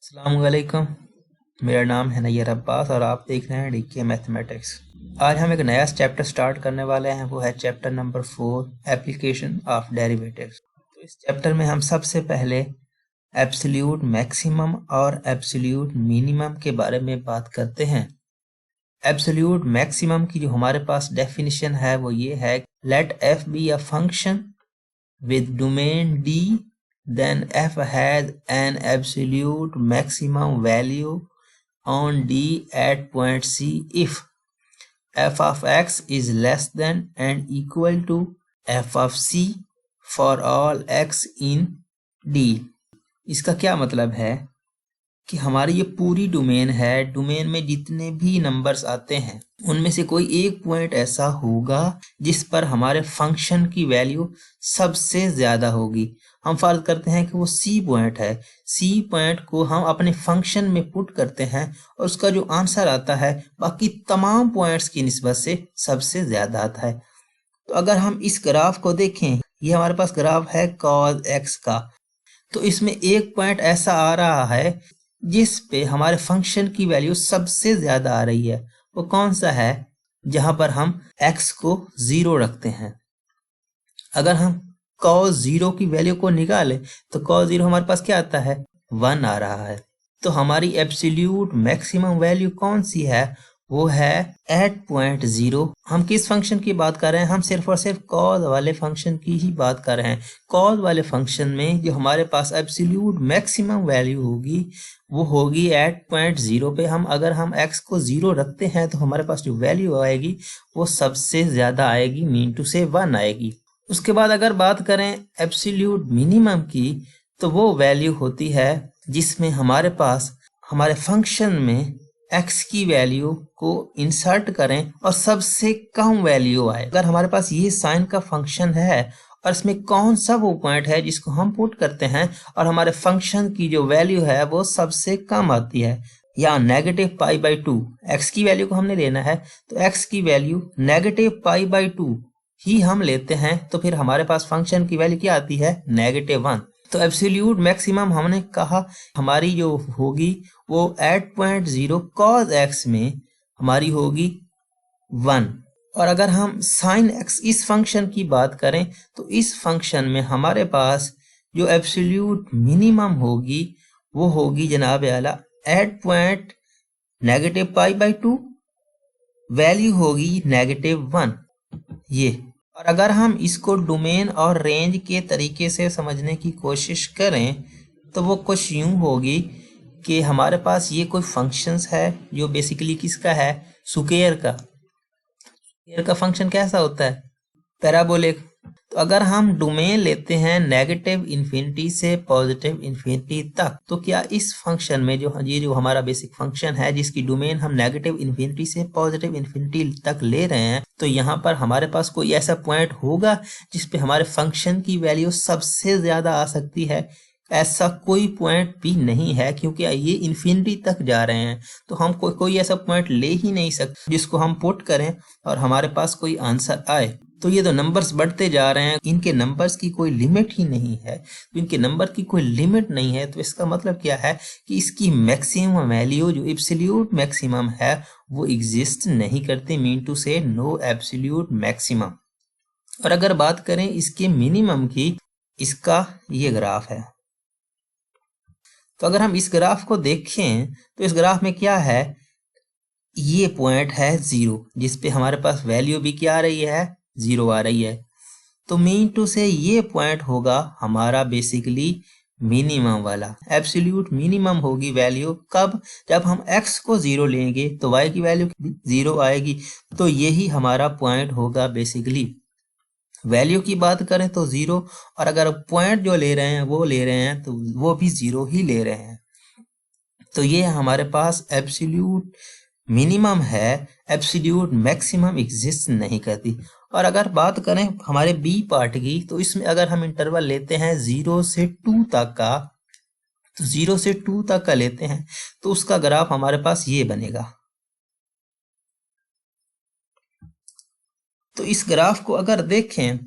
अस्सलामुअलैकुम। मेरा नाम है नैयर अब्बास और आप देख रहे हैं डीके मैथमेटिक्स। आज हम एक नया चैप्टर स्टार्ट करने वाले हैं, वो है chapter number 4 application of derivatives. तो इस चैप्टर में हम सबसे पहले एब्सोल्यूट मैक्सिमम और एब्सोल्यूट मिनिमम के बारे में बात करते हैं। एब्सोल्यूट मैक्सिमम की जो हमारे पास डेफिनेशन है वो ये है, let f be a function with domain D, then f has an absolute maximum value on D at point C if f of x is less than and equal to f of C for all x in D। इसका क्या मतलब है कि हमारी ये पूरी domain है, domain में जितने भी नंबर्स आते हैं उनमें से कोई एक पॉइंट ऐसा होगा जिस पर हमारे फंक्शन की वैल्यू सबसे ज्यादा होगी। हम फर्ज करते हैं कि वो सी पॉइंट है, सी पॉइंट को हम अपने फंक्शन में पुट करते हैं और उसका जो आंसर आता है बाकी तमाम पॉइंट्स की निस्बत से सबसे ज्यादा आता है। तो अगर हम इस ग्राफ को देखें, ये हमारे पास ग्राफ है cos x का, तो इसमें एक पॉइंट ऐसा आ रहा है जिस पे हमारे फंक्शन की वैल्यू सबसे ज्यादा आ रही है। वो कौन सा है? जहां पर हम x को 0 रखते हैं। अगर हम cos 0 की वैल्यू को निकालें तो cos 0 हमारे पास क्या आता है? 1 आ रहा है। तो हमारी एब्सोल्यूट मैक्सिमम वैल्यू कौन सी है? वो है एट पॉइंट 0। हम किस फंक्शन की बात कर रहे हैं? हम सिर्फ और सिर्फ cos वाले फंक्शन की ही बात कर रहे हैं। cos वाले फंक्शन में जो हमारे पास एब्सोल्यूट मैक्सिमम वैल्यू होगी वो होगी एट पॉइंट 0 पे। अगर हम x को 0 रखते हैं तो हमारे पास जो वैल्यू आएगी वो सबसे ज्यादा आएगी, मीन टू से 1 आएगी। उसके बाद अगर बात करें एब्सोल्यूट मिनिमम की, तो वो वैल्यू होती है जिसमें हमारे पास हमारे फंक्शन में x की वैल्यू को इंसर्ट करें और सबसे कम वैल्यू आए। अगर हमारे पास ये साइन का फंक्शन है और इसमें कौन सा वो पॉइंट है जिसको हम पुट करते हैं और हमारे फंक्शन की जो वैल्यू है वो सबसे कम आती है, या नेगेटिव पाई बाई 2 एक्स की वैल्यू को हमने लेना है, तो एक्स की वैल्यू नेगेटिव पाई बाई 2 ही हम लेते हैं, तो फिर हमारे पास फंक्शन की वैल्यू क्या आती है? -1। तो एब्सोल्यूट मैक्सिमम हमने कहा हमारी जो होगी वो एट पॉइंट 0 cos x में हमारी होगी 1। और अगर हम sin x इस फंक्शन की बात करें तो इस फंक्शन में हमारे पास जो एब्सोल्यूट मिनिमम होगी वो होगी जनाब आला at point negative pi by 2, value होगी -1 ये। और अगर हम इसको डोमेन और रेंज के तरीके से समझने की कोशिश करें तो वो कुछ यूं होगी कि हमारे पास ये कोई फंक्शंस है जो बेसिकली किसका है? स्क्वायर का। स्क्वायर का फंक्शन कैसा होता है? पैराबोलिक। तो अगर हम डोमेन लेते हैं नेगेटिव इन्फिनिटी से पॉजिटिव इन्फिनिटी तक, तो क्या इस फंक्शन में जो हमारा बेसिक फंक्शन है जिसकी डोमेन हम नेगेटिव इन्फिनिटी से पॉजिटिव इन्फिनिटी तक ले रहे हैं, तो यहाँ पर हमारे पास कोई ऐसा पॉइंट होगा जिसपे हमारे फंक्शन की वैल्यू सबसे ज्यादा आ सकती है? ऐसा कोई पॉइंट भी नहीं है, क्योंकि ये इन्फिनिटी तक जा रहे हैं। तो हम कोई ऐसा पॉइंट ले ही नहीं सकते जिसको हम पुट करें और हमारे पास कोई आंसर आए। तो ये तो नंबर्स बढ़ते जा रहे हैं, इनके नंबर्स की कोई लिमिट ही नहीं है। तो इनके नंबर की कोई लिमिट नहीं है, तो इसका मतलब क्या है कि इसकी मैक्सिमम वैल्यू जो एब्सोल्यूट मैक्सिमम है वो एग्जिस्ट नहीं करती, मीन टू से नो एब्सोल्यूट मैक्सिमम। और अगर बात करें इसके मिनिमम की, इसका ये ग्राफ है। तो अगर हम इस ग्राफ को देखें तो इस ग्राफ में क्या है? ये पॉइंट है 0 जिसपे हमारे पास वैल्यू भी क्या आ रही है? 0 आ रही है। तो मीन टू से ये पॉइंट होगा हमारा बेसिकली मिनिमम वाला। एब्सोल्यूट मिनिमम होगी वैल्यू कब? जब हम x को 0 लेंगे तो y की वैल्यू 0 आएगी। तो यही हमारा पॉइंट होगा बेसिकली। वैल्यू की बात करें तो 0, और अगर पॉइंट जो ले रहे हैं वो ले रहे हैं तो वो भी 0 ही ले रहे हैं। तो ये हमारे पास एब्सोल्यूट मिनिमम है, एब्सोल्यूट मैक्सिमम एग्जिस्ट नहीं करती। और अगर बात करें हमारे बी पार्ट की, तो इसमें अगर हम इंटरवल लेते हैं 0 से 2 तक का, तो 0 से 2 तक का लेते हैं तो उसका ग्राफ हमारे पास ये बनेगा। तो इस ग्राफ को अगर देखें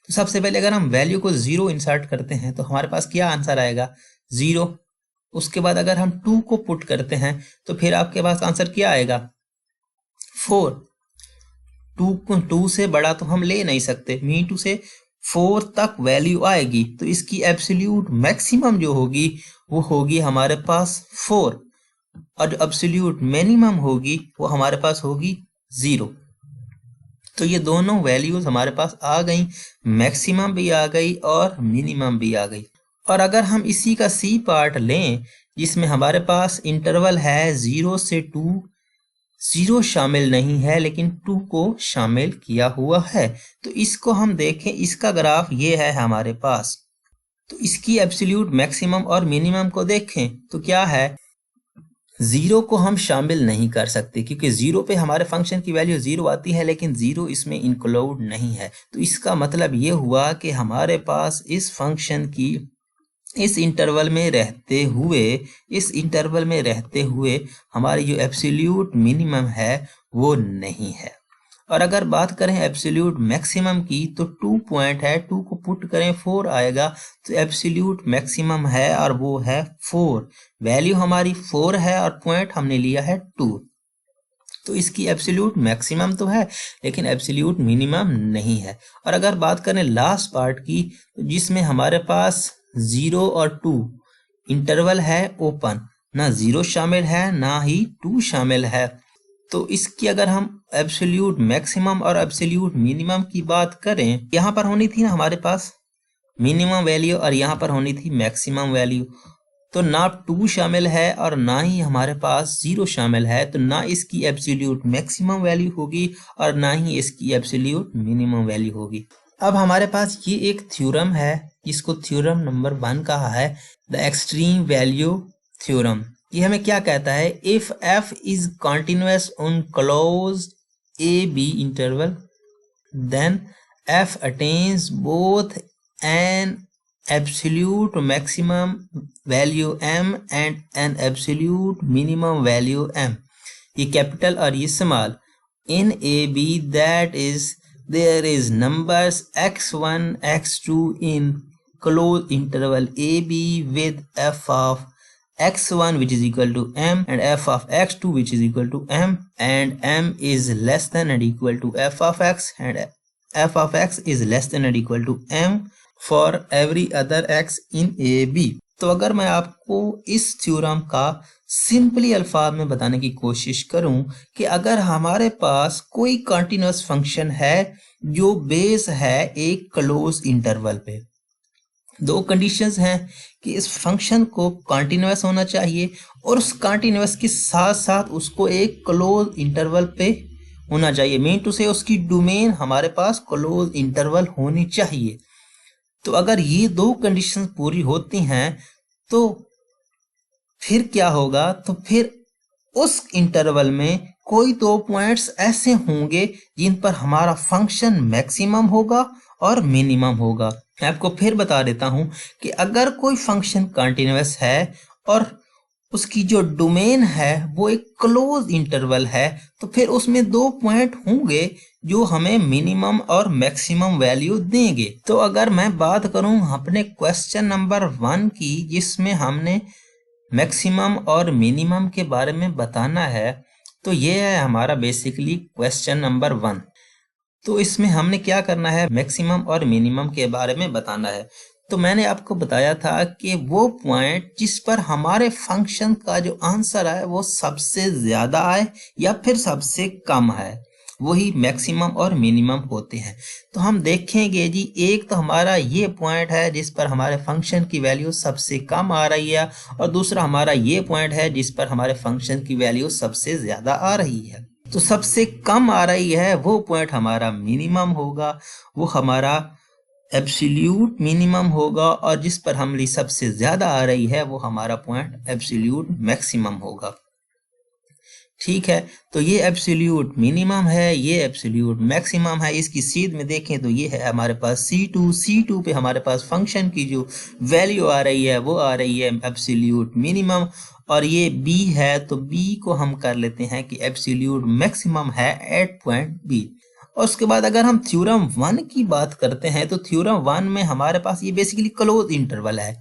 तो सबसे पहले अगर हम वैल्यू को 0 इंसर्ट करते हैं तो हमारे पास क्या आंसर आएगा? 0। उसके बाद अगर हम 2 को पुट करते हैं तो फिर आपके पास आंसर क्या आएगा? 4। 2 से बड़ा तो हम ले नहीं सकते, मीन टू से 4 तक वैल्यू आएगी तो इसकी एब्सोल्यूट मैक्सिमम जो होगी वो होगी हमारे पास 4, और जो एब्सोल्यूट मिनिमम होगी वो हमारे पास होगी 0। तो ये दोनों वैल्यूज हमारे पास आ गई, मैक्सिमम भी आ गई और मिनिमम भी आ गई। और अगर हम इसी का सी पार्ट लें जिसमें हमारे पास इंटरवल है 0 से 2, 0 शामिल नहीं है लेकिन 2 को शामिल किया हुआ है, तो इसको हम देखें, इसका ग्राफ ये है हमारे पास। तो इसकी एब्सोल्यूट मैक्सिमम और मिनिमम को देखें तो क्या है, 0 को हम शामिल नहीं कर सकते क्योंकि 0 पे हमारे फंक्शन की वैल्यू 0 आती है लेकिन 0 इसमें इंक्लूड नहीं है। तो इसका मतलब ये हुआ कि हमारे पास इस फंक्शन की इस इंटरवल में रहते हुए हमारी जो एब्सोल्यूट मिनिमम है वो नहीं है। और अगर बात करें एब्सोल्यूट मैक्सिमम की तो 2 पॉइंट है, 2 को पुट करें 4 आएगा, तो एब्सोल्यूट मैक्सिमम है और वो है 4। वैल्यू हमारी 4 है और पॉइंट हमने लिया है 2, तो इसकी एब्सोल्यूट मैक्सिमम तो है लेकिन एब्सोल्यूट मिनिमम नहीं है। और अगर बात करें लास्ट पार्ट की तो जिसमें हमारे पास 0 और 2 इंटरवल है ओपन, ना 0 शामिल है ना ही 2 शामिल है, तो इसकी अगर हम एब्सोल्यूट मैक्सिमम और एब्सोल्यूट मिनिमम की बात करें, यहाँ पर होनी थी ना हमारे पास मिनिमम वैल्यू और यहाँ पर होनी थी मैक्सिमम वैल्यू, तो ना 2 शामिल है और ना ही हमारे पास 0 शामिल है, तो ना इसकी एब्सोल्यूट मैक्सिमम वैल्यू होगी और ना ही इसकी एब्सोल्यूट मिनिमम वैल्यू होगी। अब हमारे पास ये एक थ्योरम है जिसको थ्योरम नंबर 1 कहा है, द एक्सट्रीम वैल्यू थ्योरम। ये हमें क्या कहता है, if f is continuous on close a b interval then f attains both an absolute maximum value m and an absolute minimum value m, ये कैपिटल और ये small, in a b that is there is numbers x1 x2 in closed interval a b with f of x1 which is equal to m and f of x2 which is equal to m, and m is less than and equal to f of x and f of x is less than and equal to m for every other x in A B. तो अगर मैं आपको इस theorem का simply अल्फाज में बताने की कोशिश करूं कि अगर हमारे पास कोई कंटीन्यूअस फंक्शन है जो बेस है एक क्लोज इंटरवल पे, 2 कंडीशंस हैं कि इस फंक्शन को कंटीन्यूअस होना चाहिए और उस कंटीन्यूअस के साथ साथ उसको एक क्लोज इंटरवल पे होना चाहिए, मीन टू से उसकी डोमेन हमारे पास क्लोज इंटरवल होनी चाहिए। तो अगर ये 2 कंडीशंस पूरी होती हैं तो फिर क्या होगा, तो फिर उस इंटरवल में कोई 2 पॉइंट्स ऐसे होंगे जिन पर हमारा फंक्शन मैक्सिमम होगा और मिनिमम होगा। मैं आपको फिर बता देता हूं कि अगर कोई फंक्शन कंटीन्यूअस है और उसकी जो डोमेन है वो एक क्लोज इंटरवल है, तो फिर उसमें 2 पॉइंट होंगे जो हमें मिनिमम और मैक्सिमम वैल्यू देंगे। तो अगर मैं बात करूं अपने क्वेश्चन नंबर 1 की जिसमें हमने मैक्सिमम और मिनिमम के बारे में बताना है, तो ये है हमारा बेसिकली क्वेश्चन नंबर 1। तो इसमें हमने क्या करना है, मैक्सिमम और मिनिमम के बारे में बताना है। तो मैंने आपको बताया था कि वो पॉइंट जिस पर हमारे फंक्शन का जो आंसर आए वो सबसे ज्यादा आए या फिर सबसे कम है, वही मैक्सिमम और मिनिमम होते हैं। तो हम देखेंगे जी, एक तो हमारा ये पॉइंट है जिस पर हमारे फंक्शन की वैल्यू सबसे कम आ रही है और दूसरा हमारा ये पॉइंट है जिस पर हमारे फंक्शन की वैल्यू सबसे ज्यादा आ रही है। तो सबसे कम आ रही है वो पॉइंट हमारा मिनिमम होगा, वो हमारा एब्सोल्यूट मिनिमम होगा, और जिस पर हमारी सबसे ज्यादा आ रही है वो हमारा पॉइंट एब्सोल्यूट मैक्सिमम होगा। ठीक है, तो ये एब्सोल्यूट मिनिमम है, ये एब्सोल्यूट मैक्सिमम है। इसकी सीध में देखें तो ये है हमारे पास C2 पे हमारे पास फंक्शन की जो वैल्यू आ रही है वो आ रही है एब्सोल्यूट मिनिमम, और ये B है तो B को हम कर लेते हैं कि एब्सोल्यूट मैक्सिमम है एट पॉइंट B। और उसके बाद अगर हम थ्योरम 1 की बात करते हैं तो थ्योरम 1 में हमारे पास ये बेसिकली क्लोज इंटरवल है,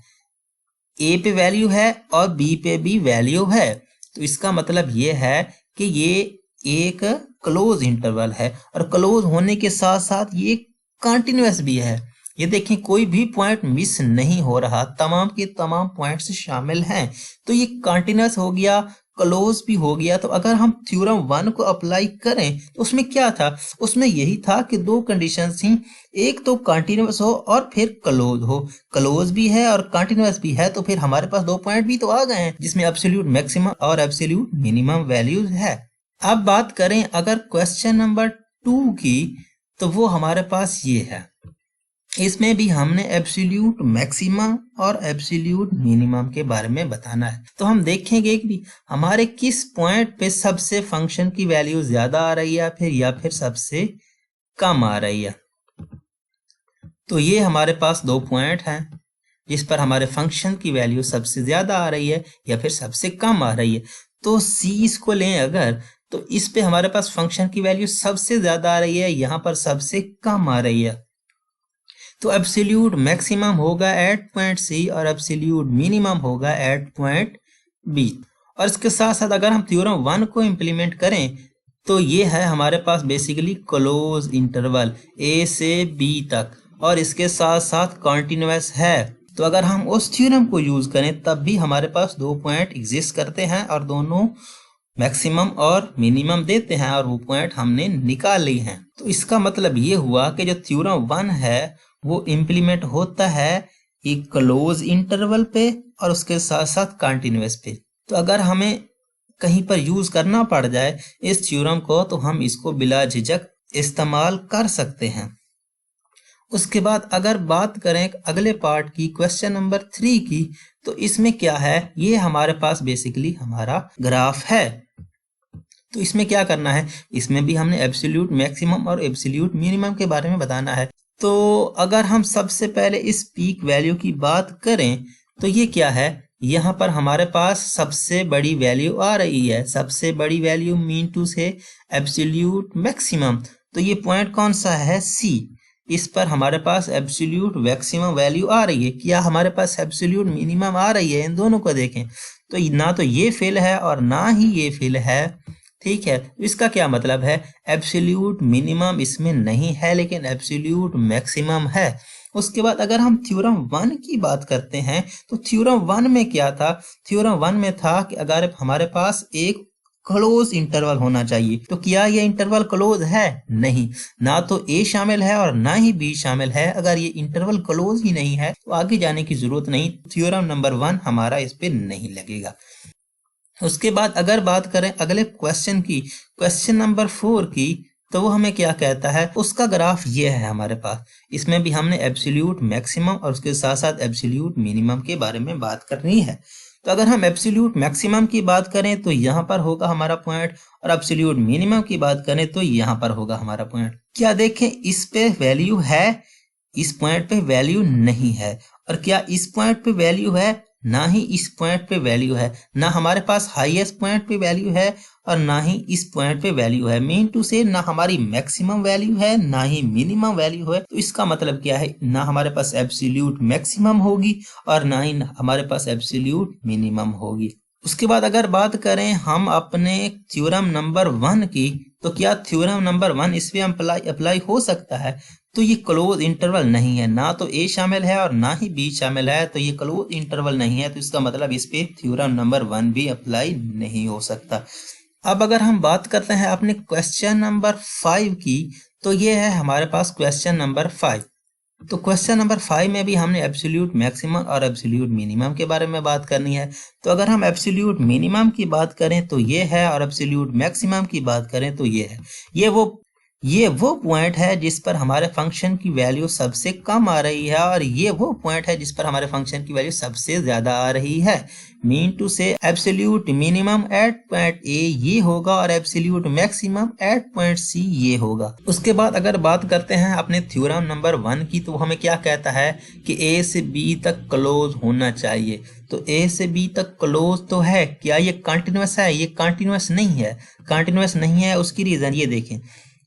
ए पे वैल्यू है और बी पे भी वैल्यू है, तो इसका मतलब ये है कि ये एक क्लोज इंटरवल है और क्लोज होने के साथ साथ ये कंटिन्यूअस भी है। ये देखें कोई भी पॉइंट मिस नहीं हो रहा, तमाम के तमाम पॉइंट्स शामिल हैं, तो ये कंटिन्यूअस हो गया, क्लोज भी हो गया। तो अगर हम थ्योरम 1 को अप्लाई करें तो उसमें क्या था, उसमें यही था कि दो कंडीशंस थी, एक तो कंटिन्यूअस हो और फिर क्लोज हो। क्लोज भी है और कंटिन्यूअस भी है, तो फिर हमारे पास दो पॉइंट भी तो आ गए हैं जिसमें एब्सोल्यूट मैक्सिमम और एब्सोल्यूट मिनिमम वैल्यूज है। अब बात करें अगर क्वेश्चन नंबर 2 की, तो वो हमारे पास ये है। इसमें भी हमने एब्सोल्यूट मैक्सिमम और एब्सोल्यूट मिनिमम के बारे में बताना है। तो हम देखेंगे कि हमारे किस पॉइंट पे सबसे फंक्शन की वैल्यू ज्यादा आ रही है या फिर सबसे कम आ रही है। तो ये हमारे पास दो पॉइंट हैं जिस पर हमारे फंक्शन की वैल्यू सबसे ज्यादा आ रही है या फिर सबसे कम आ रही है। तो सी इसको लें अगर, तो इस पे हमारे पास फंक्शन की वैल्यू सबसे ज्यादा आ रही है, यहां पर सबसे कम आ रही है। तो एब्सोल्यूट मैक्सिमम होगा एट पॉइंट सी और एब्सोल्यूट मिनिमम होगा एट पॉइंट बी। और इसके साथ साथ अगर हम थ्योरम 1 को इंप्लीमेंट करें तो ये है हमारे पास बेसिकली क्लोज इंटरवल ए से बी तक और इसके साथ साथ कॉन्टिन्यूअस है। तो अगर हम उस थ्योरम को यूज करें तब भी हमारे पास दो पॉइंट एग्जिस्ट करते हैं और दोनों मैक्सिमम और मिनिमम देते हैं और वो पॉइंट हमने निकाल ली हैं। तो इसका मतलब ये हुआ कि जो थ्योरम 1 है वो इम्प्लीमेंट होता है एक क्लोज इंटरवल पे और उसके साथ साथ कंटिन्यूअस पे। तो अगर हमें कहीं पर यूज करना पड़ जाए इस थ्योरम को तो हम इसको बिला झिझक इस्तेमाल कर सकते हैं। उसके बाद अगर बात करें अगले पार्ट की, क्वेश्चन नंबर 3 की, तो इसमें क्या है, ये हमारे पास बेसिकली हमारा ग्राफ है। तो इसमें क्या करना है, इसमें भी हमने एब्सोल्यूट मैक्सिमम और एब्सोल्यूट मिनिमम के बारे में बताना है। तो अगर हम सबसे पहले इस पीक वैल्यू की बात करें तो ये क्या है, यहाँ पर हमारे पास सबसे बड़ी वैल्यू आ रही है, सबसे बड़ी वैल्यू मीन टू से एब्सोल्यूट मैक्सिमम। तो ये पॉइंट कौन सा है, सी, इस पर हमारे पास एब्सोल्यूट मैक्सिमम वैल्यू आ रही है। क्या हमारे पास एब्सोल्यूट मिनिमम आ रही है, इन दोनों को देखें तो ना तो ये फेल है और ना ही ये फेल है। ठीक है, इसका क्या मतलब है, एब्सोल्यूट मिनिमम इसमें नहीं है लेकिन एब्सोल्यूट मैक्सिमम है। उसके बाद अगर हम थ्योरम 1 की बात करते हैं तो थ्योरम 1 में क्या था, थ्योरम 1 में था कि अगर हमारे पास एक क्लोज इंटरवल होना चाहिए, तो क्या ये इंटरवल क्लोज है, नहीं, ना तो ए शामिल है और ना ही बी शामिल है। अगर ये इंटरवल क्लोज ही नहीं है तो आगे जाने की जरूरत नहीं, थ्योरम नंबर 1 हमारा इस पे नहीं लगेगा। उसके बाद अगर बात करें अगले क्वेश्चन की, क्वेश्चन नंबर 4 की, तो वो हमें क्या कहता है, उसका ग्राफ ये है हमारे पास। इसमें भी हमने एब्सोल्यूट मैक्सिमम और उसके साथ साथ एब्सोल्यूट मिनिमम के बारे में बात करनी है। तो अगर हम एब्सोल्यूट मैक्सिमम की बात करें तो यहाँ पर होगा हमारा पॉइंट और एब्सोल्यूट मिनिमम की बात करें तो यहाँ पर होगा हमारा पॉइंट। क्या देखें, इस पे वैल्यू है, इस पॉइंट पे वैल्यू नहीं है, और क्या इस पॉइंट पे वैल्यू है, ना ही इस पॉइंट पे वैल्यू है। ना हमारे पास हाईएस्ट पॉइंट पे वैल्यू है और ना ही इस पॉइंट पे वैल्यू है, मीन टू से ना हमारी मैक्सिमम वैल्यू है ना ही मिनिमम वैल्यू है। तो इसका मतलब क्या है, ना हमारे पास एब्सोल्यूट मैक्सिमम होगी और ना ही हमारे पास एब्सोल्यूट मिनिमम होगी। उसके बाद अगर बात करें हम अपने थ्योरम नंबर 1 की, तो क्या थ्योरम नंबर 1 इस पे अप्लाई हो सकता है, तो ये क्लोज इंटरवल नहीं है, ना तो ए शामिल है और ना ही बी शामिल है, तो ये क्लोज इंटरवल नहीं है। तो इसका मतलब इस पे थ्योरम नंबर 1 भी अप्लाई नहीं हो सकता। अब अगर हम बात करते हैं अपने क्वेश्चन नंबर 5 की, तो ये है हमारे पास क्वेश्चन नंबर 5। तो क्वेश्चन नंबर 5 में भी हमने एब्सोल्यूट मैक्सिमम और एब्सोल्यूट मिनिमम के बारे में बात करनी है। तो अगर हम एब्सोल्यूट मिनिमम की बात करें तो ये है और एब्सोल्यूट मैक्सिमम की बात करें तो ये है। ये वो पॉइंट है जिस पर हमारे फंक्शन की वैल्यू सबसे कम आ रही है और ये वो पॉइंट है जिस पर हमारे फंक्शन की वैल्यू सबसे ज्यादा आ रही है। मीन टू से absolute minimum at point A ये होगा और absolute maximum at point C ये होगा। उसके बाद अगर बात करते हैं अपने थ्योरम नंबर 1 की, तो हमें क्या कहता है कि ए से बी तक क्लोज होना चाहिए। तो ए से बी तक क्लोज तो है, क्या ये कंटिन्यूअस है, ये कंटिन्यूअस नहीं है। कंटिन्यूअस नहीं है उसकी रीजन ये देखें,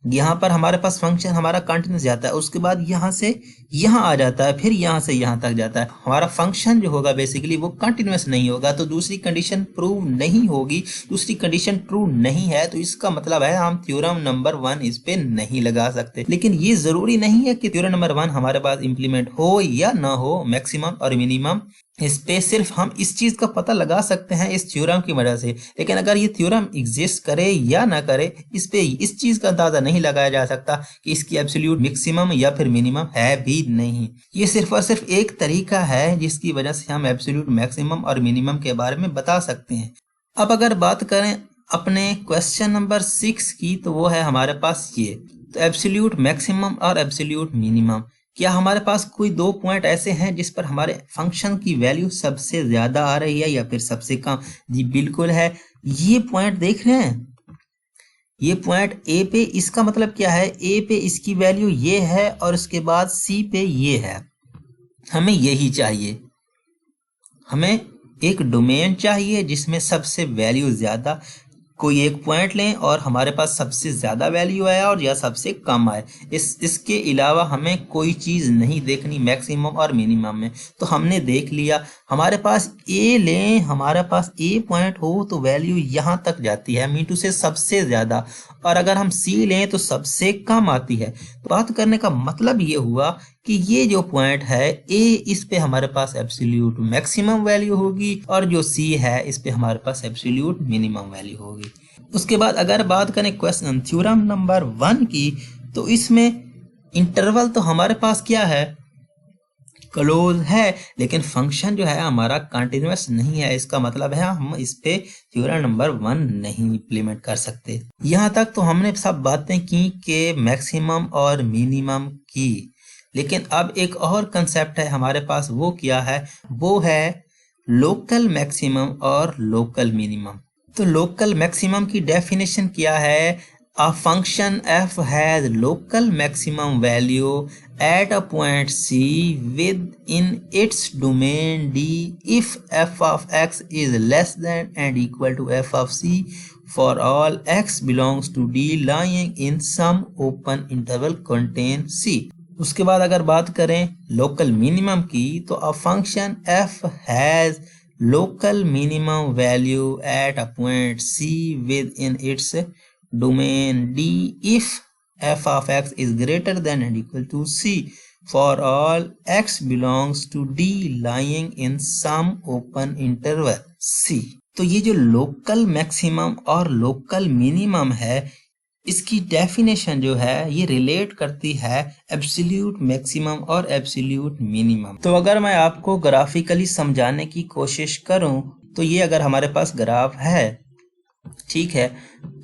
यहाँ पर हमारे पास फंक्शन हमारा कंटिन्यूस जाता है, उसके बाद यहाँ से यहाँ आ जाता है, फिर यहाँ से यहाँ तक जाता है। हमारा फंक्शन जो होगा बेसिकली वो कंटिन्यूस नहीं होगा, तो दूसरी कंडीशन प्रूव नहीं होगी, दूसरी कंडीशन ट्रू नहीं है, तो इसका मतलब है हम थ्योरम नंबर 1 इस पे नहीं लगा सकते। लेकिन ये जरूरी नहीं है कि थ्योरम नंबर 1 हमारे पास इंप्लीमेंट हो या ना हो, मैक्सिमम और मिनिमम इस पे सिर्फ हम इस चीज का पता लगा सकते हैं इस थ्योरम की वजह से। लेकिन अगर ये थ्योरम एग्जिस्ट करे या ना करे, इस पे इस चीज का अंदाजा नहीं लगाया जा सकता कि इसकी एब्सोल्यूट मैक्सिमम या फिर मिनिमम है भी नहीं। ये सिर्फ और सिर्फ एक तरीका है जिसकी वजह से हम एब्सोल्यूट मैक्सिमम और मिनिमम के बारे में बता सकते हैं। अब अगर बात करें अपने क्वेश्चन नंबर 6 की, तो वो है हमारे पास ये, तो एब्सोल्यूट मैक्सिमम और एब्सोल्यूट मिनिमम, क्या हमारे पास कोई दो पॉइंट ऐसे हैं जिस पर हमारे फंक्शन की वैल्यू सबसे ज्यादा आ रही है या फिर सबसे कम? जी बिल्कुल है। ये पॉइंट देख रहे हैं, ये पॉइंट ए पे, इसका मतलब क्या है, ए पे इसकी वैल्यू ये है और उसके बाद सी पे ये है। हमें यही चाहिए, हमें एक डोमेन चाहिए जिसमें सबसे वैल्यू ज्यादा, कोई एक पॉइंट लें और हमारे पास सबसे ज्यादा वैल्यू आए और या सबसे कम आए। इसके अलावा हमें कोई चीज नहीं देखनी मैक्सिमम और मिनिमम में। तो हमने देख लिया, हमारे पास ए लें, हमारे पास ए पॉइंट हो तो वैल्यू यहाँ तक जाती है मीटू से सबसे ज्यादा, और अगर हम सी लें तो सबसे कम आती है। तो बात करने का मतलब ये हुआ कि ये जो पॉइंट है ए, इस पे हमारे पास एब्सोल्यूट मैक्सिमम वैल्यू होगी और जो सी है इस पे हमारे पास एब्सोल्यूट मिनिमम वैल्यू होगी। उसके बाद अगर बात करें क्वेश्चन थ्योरम नंबर 1 की, तो इसमें इंटरवल तो हमारे पास क्या है, क्लोज है, लेकिन फंक्शन जो है हमारा कंटिन्यूअस नहीं है। इसका मतलब है हम इस पे थ्योरम नंबर 1 नहीं इंप्लीमेंट कर सकते। यहाँ तक तो हमने सब बातें की कि मैक्सिमम और मिनिमम की, लेकिन अब एक और कंसेप्ट है हमारे पास, वो क्या है, वो है लोकल मैक्सिमम और लोकल मिनिमम। तो लोकल मैक्सिमम की डेफिनेशन क्या है, a function f has local maximum value at a point c within its domain d if f of x is less than and equal to f of c for all x belongs to d lying in some open interval contain c। उसके बाद अगर बात करें local minimum की, तो a function f has local minimum value at a point c within its domain D if f of x is greater than and equal to c for all x belongs to D lying in some open interval c। तो ये जो local maximum और local minimum है, इसकी definition जो है ये relate करती है एब्सोल्यूट मैक्सिमम और एब्सोल्यूट मिनिमम। तो अगर मैं आपको ग्राफिकली समझाने की कोशिश करूं, तो ये अगर हमारे पास ग्राफ है, ठीक है,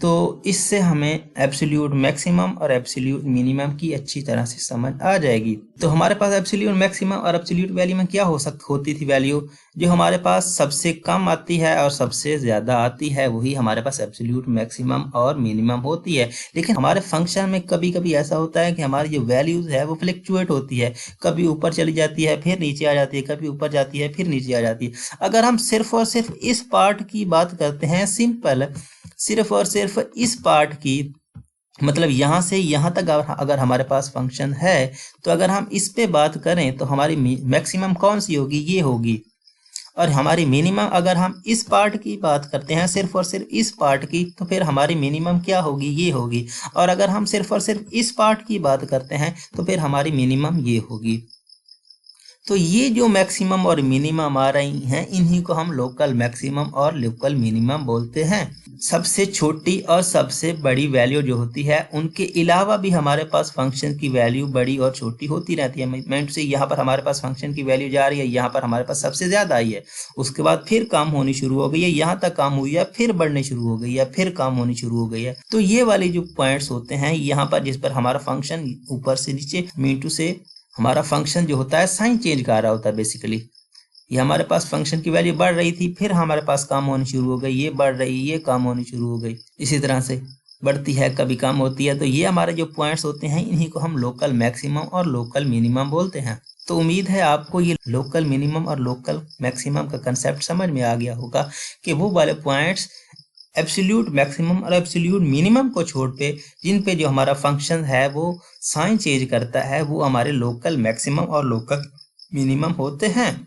तो इससे हमें एब्सोल्यूट मैक्सिमम और एब्सोल्यूट मिनिमम की अच्छी तरह से समझ आ जाएगी। तो हमारे पास एब्सोल्यूट मैक्सिमम और एब्सोल्यूट वैल्यू में क्या होती थी वैल्यू, जो हमारे पास सबसे कम आती है और सबसे ज्यादा आती है वही हमारे पास एब्सोल्यूट मैक्सिमम और मिनिमम होती है। लेकिन हमारे फंक्शन में कभी कभी ऐसा होता है कि हमारी जो वैल्यूज है वो फ्लक्चुएट होती है, कभी ऊपर चली जाती है फिर नीचे आ जाती है, कभी ऊपर जाती है फिर नीचे आ जाती है। अगर हम सिर्फ और सिर्फ इस पार्ट की बात करते हैं, सिंपल, सिर्फ और सिर्फ इस पार्ट की, मतलब यहां से यहां तक अगर हमारे पास फंक्शन है, तो अगर हम इस पे बात करें तो हमारी मैक्सिमम कौन सी होगी, ये होगी, और हमारी मिनिमम अगर हम इस पार्ट की बात करते हैं, सिर्फ और सिर्फ इस पार्ट की, तो फिर हमारी मिनिमम क्या होगी, ये होगी, और अगर हम सिर्फ और सिर्फ इस पार्ट की बात करते हैं तो फिर हमारी मिनिमम ये होगी। तो ये जो मैक्सिमम और मिनिमम आ रही हैं, इन्हीं को हम लोकल मैक्सिमम और लोकल मिनिमम बोलते हैं। सबसे छोटी और सबसे बड़ी वैल्यू जो होती है, उनके अलावा भी हमारे पास फंक्शन की वैल्यू बड़ी और छोटी होती रहती है। मीन्स से यहाँ पर हमारे पास फंक्शन की वैल्यू जा रही है, यहाँ पर हमारे पास सबसे ज्यादा आई है, उसके बाद फिर कम होनी शुरू हो गई है, यहाँ तक कम हुई है, फिर बढ़ने शुरू हो गई है, फिर कम होनी शुरू हो गई है। तो ये वाले जो पॉइंट्स होते हैं यहाँ पर, जिस पर हमारा फंक्शन ऊपर से नीचे मीटू से हमारा फंक्शन जो होता है साइन चेंज कर रहा होता है बेसिकली। ये हमारे पास फंक्शन की वैल्यू बढ़ रही थी, फिर हमारे पास कम होनी शुरू हो गई, ये बढ़ रही, ये कम होनी शुरू हो गई, इसी तरह से बढ़ती है, कभी कम होती है। तो ये हमारे जो पॉइंट्स होते हैं, इन्हीं को हम लोकल मैक्सिमम और लोकल मिनिमम बोलते हैं। तो उम्मीद है आपको ये लोकल मिनिमम और लोकल मैक्सिमम का कंसेप्ट समझ में आ गया होगा कि वो वाले पॉइंट्स एब्सोल्यूट मैक्सिमम और एब्सोल्यूट मिनिमम को छोड़ पे जिन पे जो हमारा फंक्शन है वो साइन चेंज करता है वो हमारे लोकल मैक्सिमम और लोकल मिनिमम होते हैं।